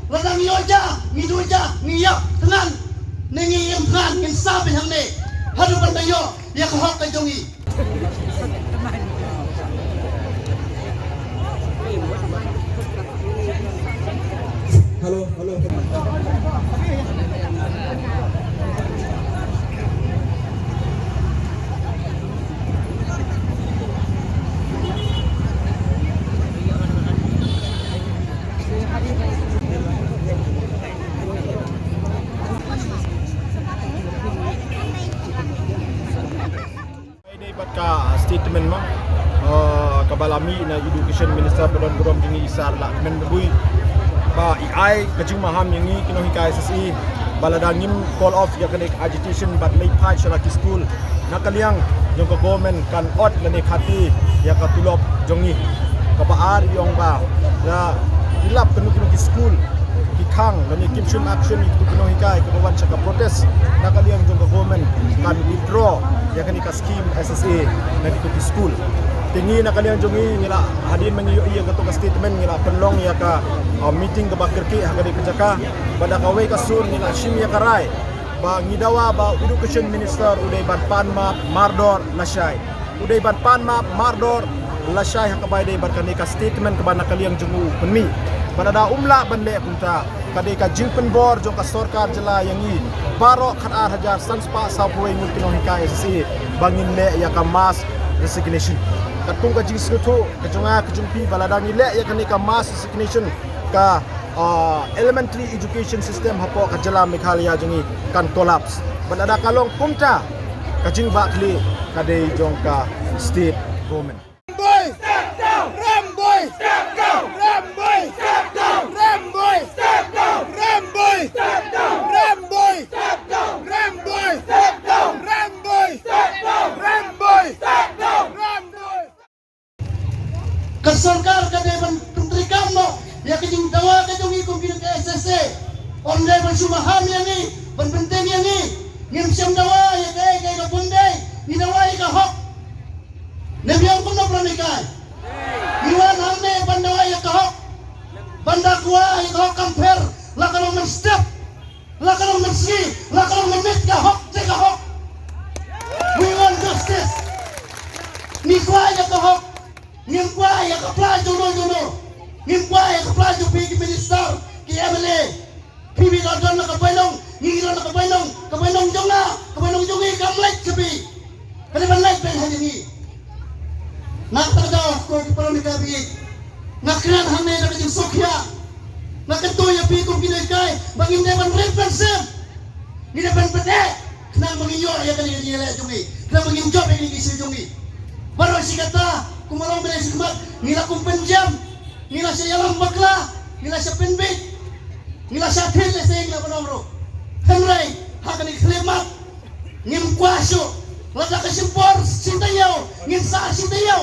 ladang yoja midoja ngiyak tenan nengi imkan ngin sabi hangne hadu bandayo ya kahok kajongi. Halo. Ini batka statement ma kabalami na education minister Badon Gurom jingi isar la men bui ba AI kajing maham yangi kinohi ka SSE baladangim call off ya kanik agitation but may patch la ki school nakaliang yung ka government kan ot lani khati ya ka tulop jongi kabaar yung ba ya hilap kanu ki school ki khang lani kimshun action itu kinohi ka kawan chaka protest nakaliang yung ka government kan withdraw ya kani ka scheme SSA na dito ki school tingi na kalian jongi ngila hadin mangiyo iya gato ka statement ngila penlong ya ka meeting ka bakirki hagadi kajaka pada kawe ka sun ngila shim ya karai ba ngidawa ba education minister uday ban panma mardor lashay uday ban panma mardor lashay hakabay day ban kani ka statement ka ba nakaliang jongu penmi pada da umla ban le kunta kadai ka jingpen bor jong ka sarkar jela yangi baro khatar hajar sanspa sapwe mulkino hika SSA bangin le ya ka mass resignation katung ka jing skuto kajonga kajumpi baladang ile ya kani ka mass resignation ka elementary education system hapo ka jela Meghalaya jongi kan collapse balada kalong kumta kajing bakli kadai jong ka state government. Kasarkar kadeban menteri kamu ya kejing dawa kejong ikut kini ke SSA ondai bersumaham yang ni penting yang ni ngim siam dawa ya kaya ka bundai ni dawa ya ka hok nebiang pun nak pernikai iwan hamne bandawa ya ka hok banda kuah ya ka hok kamper lah kalau men-step lah kalau men-ski lah kalau men-mit ka hok ka hok we want justice ni kuah ya ka hok ngim kwa ya ka plajo no ngim kwa ya ka plajo pi minister ki MLA pibi don na ka painong ngi na ka painong jongi kamlek kapi kada ban like ben hajini nak tada ko para ni kabi nakran hamne na ka sokya nakento ya pi ko kinay kay bangin na ban represent ni na ban pete na manginyo ya kan ni le jongi na mangin job ni ki jongi baro sikata kumalang bilay sigmat nila kung penjam nila siya yalang bakla nila siya penbit nila siya atin sa yung lapanamro henry hakan iklimat ngim kwasyo lada kasimpor sintayaw ngin sa sintayaw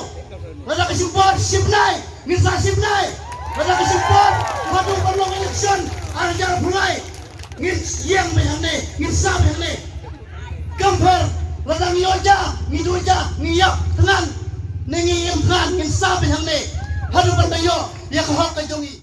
lada kasimpor sibnay ngin sa sibnay lada kasimpor madung panlong eleksyon arajar bulay ngin siyang mayhane ngin sa mayhane kamper lada ngiyoja ngidoja ngiyak tenan nengi imkan ngin sabi hangne hadu bandayo ya kahok kajongi.